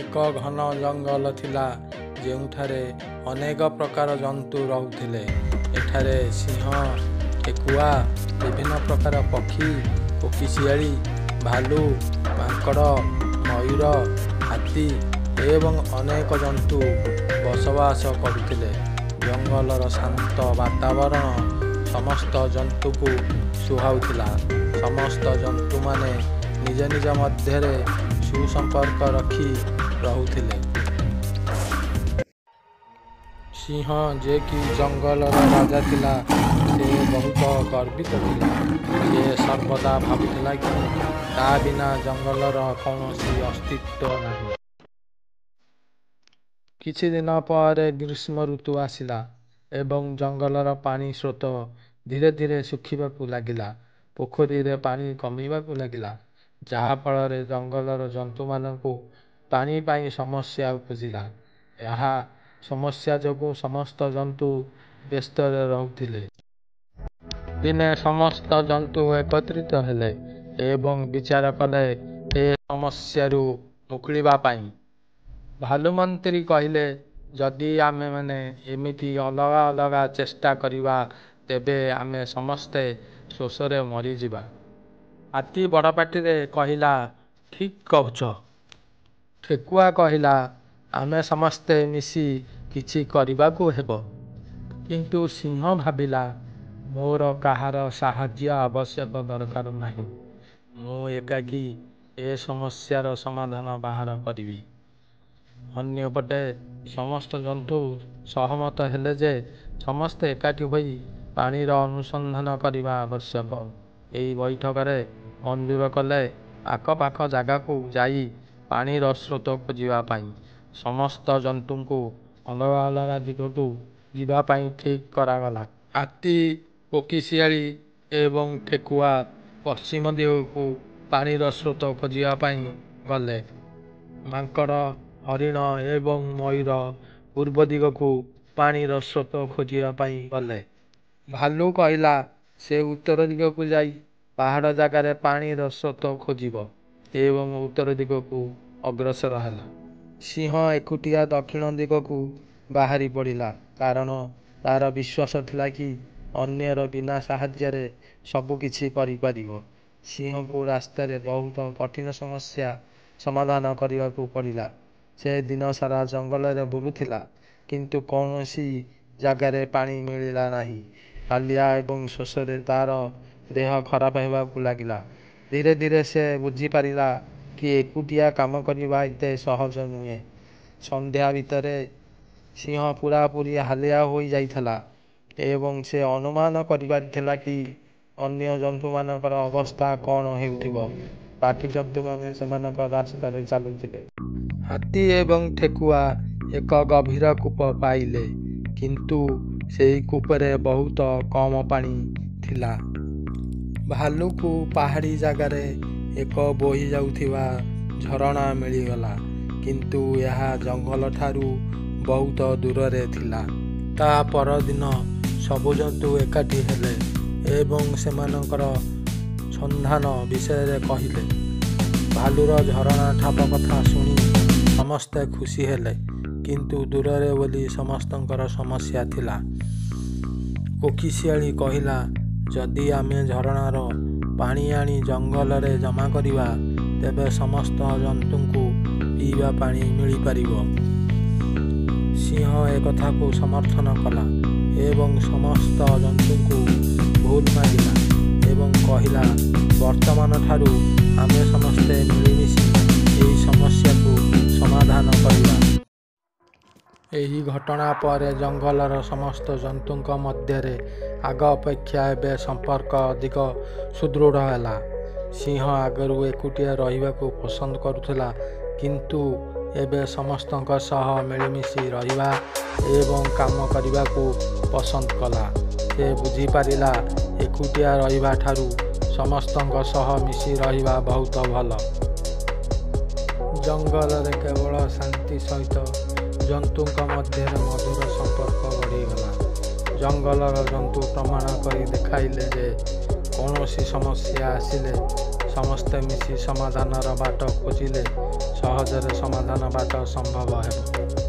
ଏକ ଘନ ଜଙ୍ଗଲ ଥିଲା ଯେଉଁଠାରେ ଅନେକ ପ୍ରକାର ଜନ୍ତୁ ରହୁଥିଲେ। ଏଠାରେ ସିଂହ, ଠେକୁଆ, ବିଭିନ୍ନ ପ୍ରକାର ପକ୍ଷୀ, କୋକିଶିଆଳି, ଭାଲୁ, ମାଙ୍କଡ଼, ମୟୂର, ହାତୀ ଏବଂ ଅନେକ ଜନ୍ତୁ ବସବାସ କରୁଥିଲେ। ଜଙ୍ଗଲର ଶାନ୍ତ ବାତାବରଣ ସମସ୍ତ ଜନ୍ତୁକୁ ସୁହାଉଥିଲା। ସମସ୍ତ ଜନ୍ତୁମାନେ ନିଜ ନିଜ ମଧ୍ୟରେ ସୁସମ୍ପର୍କ ରଖି ରହୁଥିଲେ। ସିଂହ, ଯେ କି ଜଙ୍ଗଲର ରାଜା ଥିଲା, ସେ ବହୁତ ଗର୍ବିତ ଥିଲା। ସେ ସର୍ବଦା ଭାବୁଥିଲା କି ତା ବିନା ଜଙ୍ଗଲର କୌଣସି ଅସ୍ତିତ୍ୱ ନାହିଁ। କିଛି ଦିନ ପରେ ଗ୍ରୀଷ୍ମ ଋତୁ ଆସିଲା ଏବଂ ଜଙ୍ଗଲର ପାଣି ସ୍ରୋତ ଧୀରେ ଧୀରେ ଶୁଖିବାକୁ ଲାଗିଲା। ପୋଖରୀରେ ପାଣି କମିବାକୁ ଲାଗିଲା, ଯାହା ଫଳରେ ଜଙ୍ଗଲର ଜନ୍ତୁମାନଙ୍କୁ ପାଣି ପାଇଁ ସମସ୍ୟା ଉପୁଜିଲା। ଏହା ସମସ୍ୟା ଯୋଗୁଁ ସମସ୍ତ ଜନ୍ତୁ ବ୍ୟସ୍ତରେ ରହୁଥିଲେ। ଦିନେ ସମସ୍ତ ଜନ୍ତୁ ଏକତ୍ରିତ ହେଲେ ଏବଂ ବିଚାର କଲେ ଏ ସମସ୍ୟାରୁ ମୁକୁଳିବା ପାଇଁ। ଭାଲୁ ମନ୍ତ୍ରୀ କହିଲେ, ଯଦି ଆମେମାନେ ଏମିତି ଅଲଗା ଅଲଗା ଚେଷ୍ଟା କରିବା ତେବେ ଆମେ ସମସ୍ତେ ଶୋଷରେ ମରିଯିବା। ହାତୀ ବଡ଼ ପାଟିରେ କହିଲା, ଠିକ୍ କହୁଛ। ଠେକୁଆ କହିଲା, ଆମେ ସମସ୍ତେ ମିଶି କିଛି କରିବାକୁ ହେବ। କିନ୍ତୁ ସିଂହ ଭାବିଲା, ମୋର କାହାର ସାହାଯ୍ୟ ଆବଶ୍ୟକ ଦରକାର ନାହିଁ। ମୁଁ ଏକାକୀ ଏ ସମସ୍ୟାର ସମାଧାନ ବାହାର କରିବି। ଅନ୍ୟପଟେ ସମସ୍ତ ଜନ୍ତୁ ସହମତ ହେଲେ ଯେ ସମସ୍ତେ ଏକାଠି ହୋଇ ପାଣିର ଅନୁସନ୍ଧାନ କରିବା ଆବଶ୍ୟକ। ଏହି ବୈଠକରେ ମଞ୍ଜୁର କଲେ ଆଖପାଖ ଜାଗାକୁ ଯାଇ ପାଣିର ସ୍ରୋତ ଖୋଜିବା ପାଇଁ। ସମସ୍ତ ଜନ୍ତୁଙ୍କୁ ଅଲଗା ଅଲଗା ଦିଗକୁ ଯିବା ପାଇଁ ଠିକ୍ କରାଗଲା। ହାତୀ, କୋକିଶିଆଳି ଏବଂ ଠେକୁଆ ପଶ୍ଚିମ ଦିଗକୁ ପାଣିର ସ୍ରୋତ ଖୋଜିବା ପାଇଁ ଗଲେ। ମାଙ୍କଡ଼, ହରିଣ ଏବଂ ମୟୂର ପୂର୍ବ ଦିଗକୁ ପାଣିର ସ୍ରୋତ ଖୋଜିବା ପାଇଁ ଗଲେ। ଭାଲୁ କହିଲା, ସେ ଉତ୍ତର ଦିଗକୁ ଯାଇ ପାହାଡ଼ ଜାଗାରେ ପାଣିର ସ୍ରୋତ ଖୋଜିବ ଏବଂ ଉତ୍ତର ଦିଗକୁ ଅଗ୍ରସର ହେଲା। ସିଂହ ଏକୁଟିଆ ଦକ୍ଷିଣ ଦିଗକୁ ବାହାରି ପଡ଼ିଲା, କାରଣ ତାର ବିଶ୍ୱାସ ଥିଲା କି ଅନ୍ୟର ବିନା ସାହାଯ୍ୟରେ ସବୁ କିଛି କରିପାରିବ। ସିଂହକୁ ରାସ୍ତାରେ ବହୁତ କଠିନ ସମସ୍ୟା ସମାଧାନ କରିବାକୁ ପଡ଼ିଲା। ସେ ଦିନସାରା ଜଙ୍ଗଲରେ ବୁଲୁଥିଲା, କିନ୍ତୁ କୌଣସି ଜାଗାରେ ପାଣି ମିଳିଲା ନାହିଁ। ହାଲିଆ ଏବଂ ଶୋଷରେ ତାର ଦେହ ଖରାପ ହେବାକୁ ଲାଗିଲା। ଧୀରେ ଧୀରେ ସେ ବୁଝିପାରିଲା କି ଏକୁଟିଆ କାମ କରିବା ଏତେ ସହଜ ନୁହେଁ। ସନ୍ଧ୍ୟା ଭିତରେ ସିଂହ ପୂରାପୂରି ହାଲିଆ ହୋଇଯାଇଥିଲା ଏବଂ ସେ ଅନୁମାନ କରିପାରିଥିଲା କି ଅନ୍ୟ ଜନ୍ତୁମାନଙ୍କର ଅବସ୍ଥା କ'ଣ ହେଉଥିବ। ବାକି ଜନ୍ତୁମାନେ ସେମାନଙ୍କ ରାସ୍ତାରେ ଚାଲୁଥିଲେ। ହାତୀ ଏବଂ ଠେକୁଆ ଏକ ଗଭୀର କୂପ ପାଇଲେ, କିନ୍ତୁ ସେହି କୂପରେ ବହୁତ କମ୍ ପାଣି ଥିଲା। ଭାଲୁକୁ ପାହାଡ଼ୀ ଜାଗାରେ ଏକ ବୋହିଯାଉଥିବା ଝରଣା ମିଳିଗଲା, କିନ୍ତୁ ଏହା ଜଙ୍ଗଲଠାରୁ ବହୁତ ଦୂରରେ ଥିଲା। ତା ପରଦିନ ସବୁ ଜନ୍ତୁ ଏକାଠି ହେଲେ ଏବଂ ସେମାନଙ୍କର ସନ୍ଧାନ ବିଷୟରେ କହିଲେ। ଭାଲୁର ଝରଣା ଠାବ କଥା ଶୁଣି ସମସ୍ତେ ଖୁସି ହେଲେ, କିନ୍ତୁ ଦୂରରେ ବୋଲି ସମସ୍ତଙ୍କର ସମସ୍ୟା ଥିଲା। କୋକିଶିଆଳି କହିଲା, ଯଦି ଆମେ ଝରଣାର ପାଣି ଆଣି ଜଙ୍ଗଲରେ ଜମା କରିବା ତେବେ ସମସ୍ତ ଜନ୍ତୁଙ୍କୁ ପିଇବା ପାଣି ମିଳିପାରିବ। ସିଂହ ଏକଥାକୁ ସମର୍ଥନ କଲା ଏବଂ ସମସ୍ତ ଜନ୍ତୁଙ୍କୁ ଭୁଲ ମାଗିଲା ଏବଂ କହିଲା, ବର୍ତ୍ତମାନ ଠାରୁ ଆମେ ସମସ୍ତେ ମିଳିମିଶି ଏହି ସମସ୍ୟାକୁ ସମାଧାନ କରିବା। ଏହି ଘଟଣା ପରେ ଜଙ୍ଗଲର ସମସ୍ତ ଜନ୍ତୁଙ୍କ ମଧ୍ୟରେ ଆଗ ଅପେକ୍ଷା ଏବେ ସମ୍ପର୍କ ଅଧିକ ସୁଦୃଢ଼ ହେଲା। ସିଂହ ଆଗରୁ ଏକୁଟିଆ ରହିବାକୁ ପସନ୍ଦ କରୁଥିଲା, କିନ୍ତୁ ଏବେ ସମସ୍ତଙ୍କ ସହ ମିଳିମିଶି ରହିବା ଏବଂ କାମ କରିବାକୁ ପସନ୍ଦ କଲା। ସେ ବୁଝିପାରିଲା, ଏକୁଟିଆ ରହିବା ଠାରୁ ସମସ୍ତଙ୍କ ସହ ମିଶି ରହିବା ବହୁତ ଭଲ। ଜଙ୍ଗଲରେ କେବଳ ଶାନ୍ତି ସହିତ ଜନ୍ତୁଙ୍କ ମଧ୍ୟରେ ମଧୁର ସମ୍ପର୍କ ବଢ଼ିଗଲା। ଜଙ୍ଗଲର ଜନ୍ତୁ ପ୍ରମାଣ କରି ଦେଖାଇଲେ ଯେ କୌଣସି ସମସ୍ୟା ଆସିଲେ ସମସ୍ତେ ମିଶି ସମାଧାନର ବାଟ ଖୋଜିଲେ ସହଜରେ ସମାଧାନ ବାଟ ସମ୍ଭବ ହେବ।